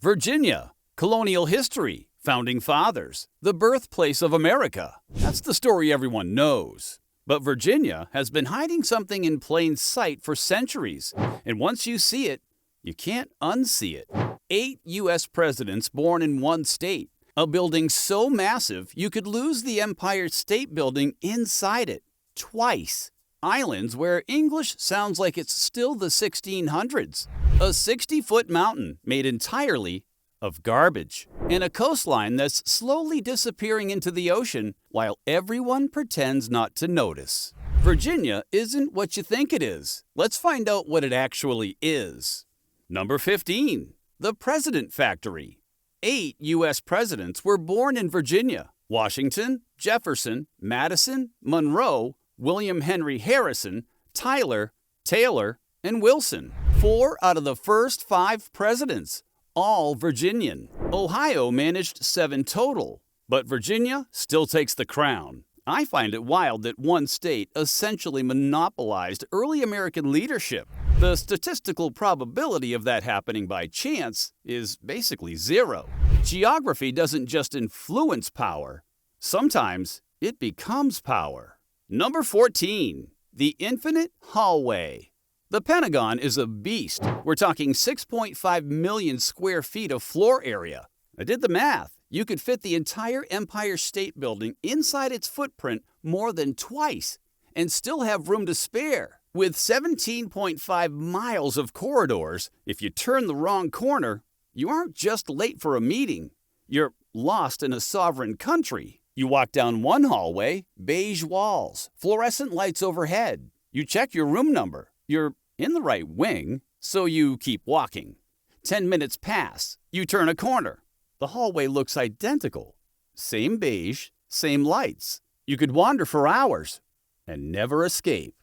Virginia, colonial history, founding fathers, the birthplace of America. That's the story everyone knows. But Virginia has been hiding something in plain sight for centuries, and once you see it, you can't unsee it. 8 U.S. presidents born in one state, a building so massive you could lose the Empire State Building inside it, twice. Islands where English sounds like it's still the 1600s. A 60-foot mountain made entirely of garbage. And a coastline that's slowly disappearing into the ocean while everyone pretends not to notice. Virginia isn't what you think it is. Let's find out what it actually is. Number 15. The President Factory. 8 U.S. presidents were born in Virginia. Washington, Jefferson, Madison, Monroe, William Henry Harrison, Tyler, Taylor, and Wilson. 4 out of the first 5 presidents, all Virginian. Ohio managed 7 total, but Virginia still takes the crown. I find it wild that one state essentially monopolized early American leadership. The statistical probability of that happening by chance is basically 0. Geography doesn't just influence power. Sometimes it becomes power. Number 14. The Infinite Hallway. The Pentagon is a beast. We're talking 6.5 million square feet of floor area. I did the math. You could fit the entire Empire State Building inside its footprint more than twice and still have room to spare. With 17.5 miles of corridors, if you turn the wrong corner, you aren't just late for a meeting. You're lost in a sovereign country. You walk down one hallway, beige walls, fluorescent lights overhead. You check your room number. You're in the right wing, so you keep walking. 10 minutes pass. You turn a corner. The hallway looks identical. Same beige, same lights. You could wander for hours and never escape.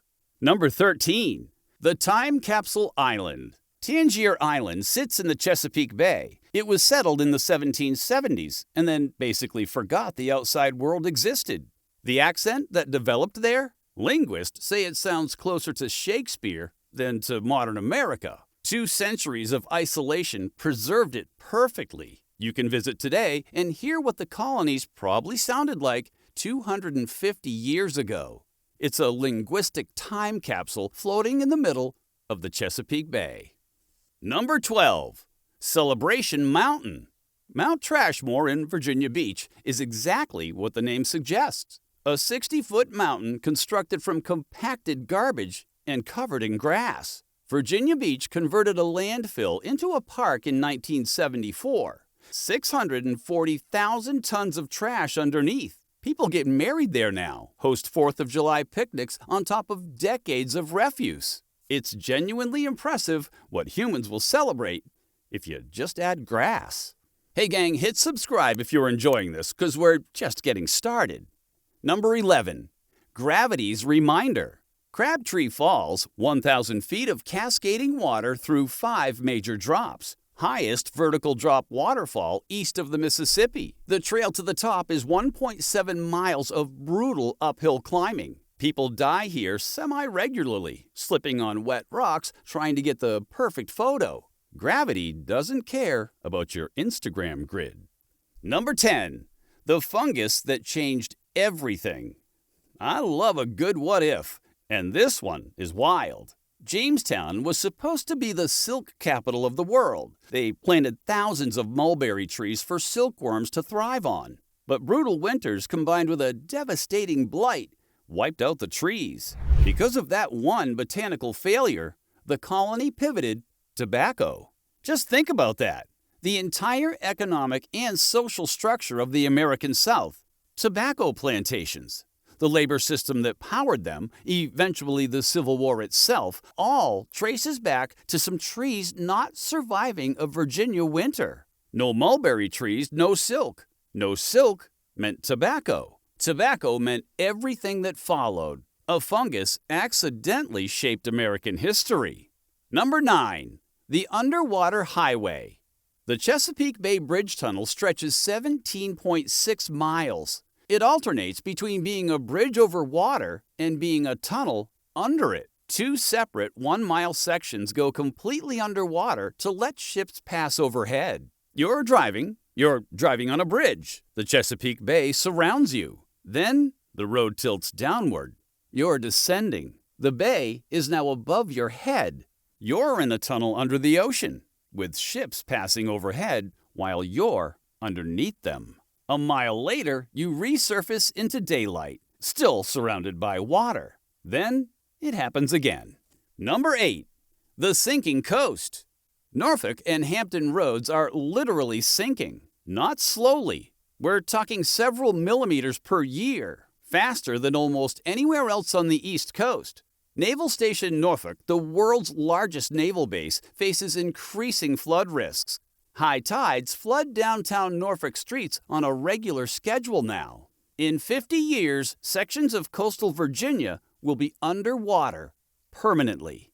Number 13. The Time Capsule Island. Tangier Island sits in the Chesapeake Bay. It was settled in the 1770s and then basically forgot the outside world existed. The accent that developed there? Linguists say it sounds closer to Shakespeare than to modern America. 2 centuries of isolation preserved it perfectly. You can visit today and hear what the colonies probably sounded like 250 years ago. It's a linguistic time capsule floating in the middle of the Chesapeake Bay. Number 12. Celebration Mountain. Mount Trashmore in Virginia Beach is exactly what the name suggests. A 60-foot mountain constructed from compacted garbage and covered in grass. Virginia Beach converted a landfill into a park in 1974. 640,000 tons of trash underneath. People get married there now, host 4th of July picnics on top of decades of refuse. It's genuinely impressive what humans will celebrate if you just add grass. Hey gang, hit subscribe if you're enjoying this, because we're just getting started. Number 11. Gravity's Reminder. Crabtree Falls, 1,000 feet of cascading water through 5 major drops. Highest vertical drop waterfall east of the Mississippi. The trail to the top is 1.7 miles of brutal uphill climbing. People die here semi-regularly, slipping on wet rocks trying to get the perfect photo. Gravity doesn't care about your Instagram grid. Number 10. The fungus that changed everything. I love a good what if, and this one is wild. Jamestown was supposed to be the silk capital of the world. They planted thousands of mulberry trees for silkworms to thrive on. But brutal winters combined with a devastating blight wiped out the trees. Because of that one botanical failure, the colony pivoted tobacco. Just think about that. The entire economic and social structure of the American South. Tobacco plantations. The labor system that powered them, eventually the Civil War itself, all traces back to some trees not surviving a Virginia winter. No mulberry trees, no silk. No silk meant tobacco. Tobacco meant everything that followed. A fungus accidentally shaped American history. Number 9. The Underwater Highway. The Chesapeake Bay Bridge Tunnel stretches 17.6 miles. It alternates between being a bridge over water and being a tunnel under it. 2 separate 1-mile sections go completely underwater to let ships pass overhead. You're driving on a bridge. The Chesapeake Bay surrounds you. Then the road tilts downward. You're descending. The bay is now above your head. You're in a tunnel under the ocean, with ships passing overhead while you're underneath them. A mile later, you resurface into daylight, still surrounded by water. Then it happens again. Number 8. The sinking coast. Norfolk and Hampton roads are literally sinking, not slowly. We're talking several millimeters per year, faster than almost anywhere else on the East Coast. Naval Station Norfolk, the world's largest naval base, faces increasing flood risks. High tides flood downtown Norfolk streets on a regular schedule now. In 50 years, sections of coastal Virginia will be underwater permanently.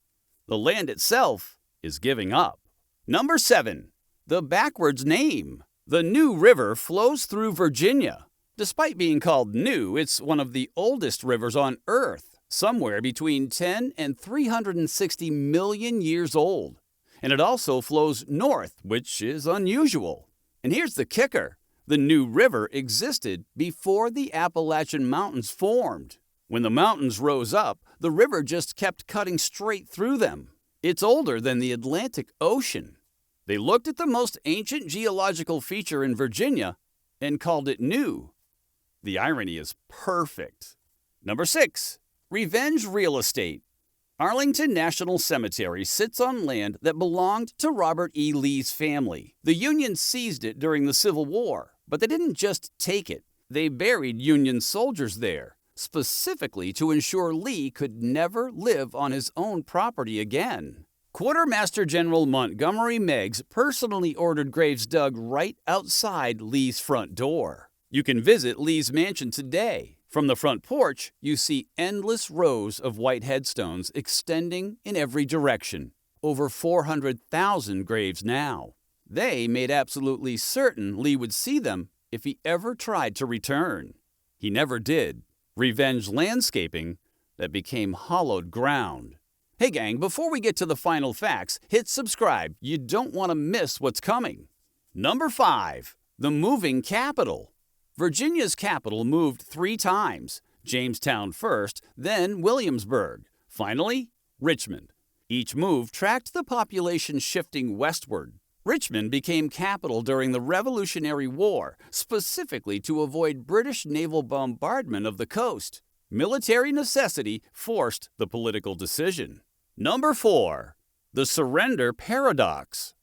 The land itself is giving up. Number 7. The backwards name. The New River flows through Virginia. Despite being called new, it's one of the oldest rivers on Earth, somewhere between 10 and 360 million years old. And it also flows north, which is unusual. And here's the kicker. The New River existed before the Appalachian Mountains formed. When the mountains rose up, the river just kept cutting straight through them. It's older than the Atlantic Ocean. They looked at the most ancient geological feature in Virginia and called it new. The irony is perfect. Number 6. Revenge real estate. Arlington National Cemetery sits on land that belonged to Robert E. Lee's family. The Union seized it during the Civil War, but they didn't just take it. They buried Union soldiers there, specifically to ensure Lee could never live on his own property again. Quartermaster General Montgomery Meigs personally ordered graves dug right outside Lee's front door. You can visit Lee's mansion today. From the front porch, you see endless rows of white headstones extending in every direction. Over 400,000 graves now. They made absolutely certain Lee would see them if he ever tried to return. He never did. Revenge landscaping that became hollowed ground. Hey gang, before we get to the final facts, hit subscribe. You don't want to miss what's coming. Number 5. The moving capital. Virginia's capital moved 3 times. Jamestown first, then Williamsburg. Finally, Richmond. Each move tracked the population shifting westward. Richmond became capital during the Revolutionary War, specifically to avoid British naval bombardment of the coast. Military necessity forced the political decision. Number 4. The Surrender Paradox.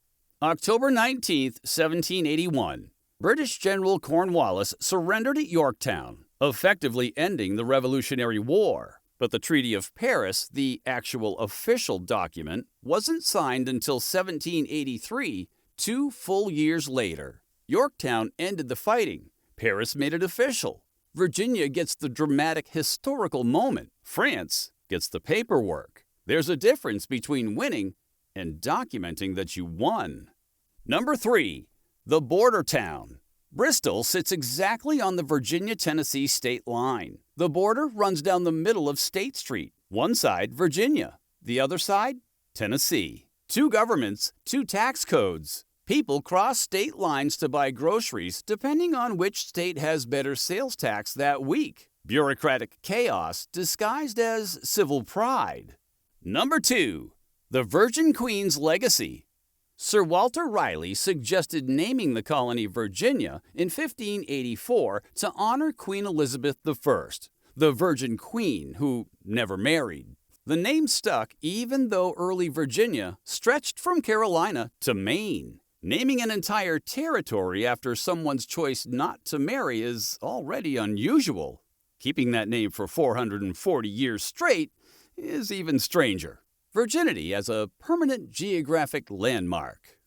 October 19, 1781. British General Cornwallis surrendered at Yorktown, effectively ending the Revolutionary War. But the Treaty of Paris, the actual official document, wasn't signed until 1783, 2 full years later. Yorktown ended the fighting. Paris made it official. Virginia gets the dramatic historical moment. France gets the paperwork. There's a difference between winning and documenting that you won. Number 3. The border town. Bristol sits exactly on the Virginia-Tennessee state line. The border runs down the middle of State Street. One side, Virginia. The other side, Tennessee. 2 governments, 2 tax codes. People cross state lines to buy groceries depending on which state has better sales tax that week. Bureaucratic chaos disguised as civil pride. Number 2. The Virgin Queen's legacy. Sir Walter Raleigh suggested naming the colony Virginia in 1584 to honor Queen Elizabeth I, the Virgin Queen who never married. The name stuck even though early Virginia stretched from Carolina to Maine. Naming an entire territory after someone's choice not to marry is already unusual. Keeping that name for 440 years straight is even stranger. Virginity as a permanent geographic landmark.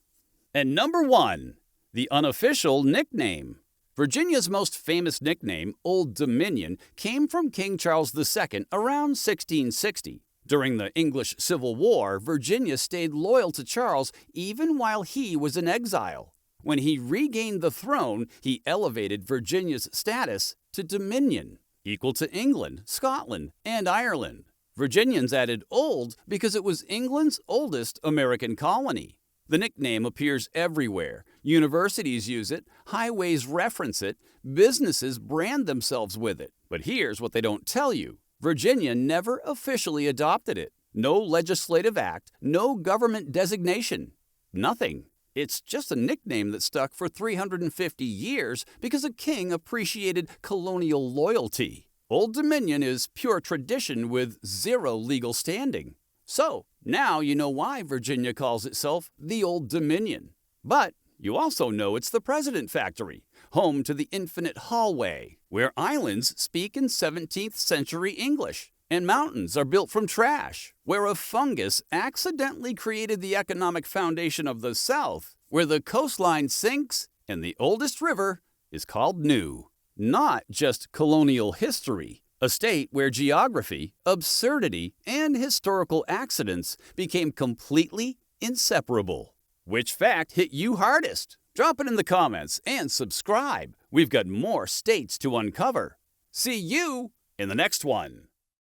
And number 1, the unofficial nickname. Virginia's most famous nickname, Old Dominion, came from King Charles II around 1660. During the English Civil War, Virginia stayed loyal to Charles even while he was in exile. When he regained the throne, he elevated Virginia's status to Dominion, equal to England, Scotland, and Ireland. Virginians added old because it was England's oldest American colony. The nickname appears everywhere. Universities use it, highways reference it, businesses brand themselves with it. But here's what they don't tell you. Virginia never officially adopted it. No legislative act, no government designation. Nothing. It's just a nickname that stuck for 350 years because a king appreciated colonial loyalty. Old Dominion is pure tradition with zero legal standing. So, now you know why Virginia calls itself the Old Dominion. But you also know it's the President Factory, home to the Infinite Hallway, where islands speak in 17th century English, and mountains are built from trash, where a fungus accidentally created the economic foundation of the South, where the coastline sinks and the oldest river is called New. Not just colonial history. A state where geography, absurdity, and historical accidents became completely inseparable. Which fact hit you hardest? Drop it in the comments and subscribe. We've got more states to uncover. See you in the next one.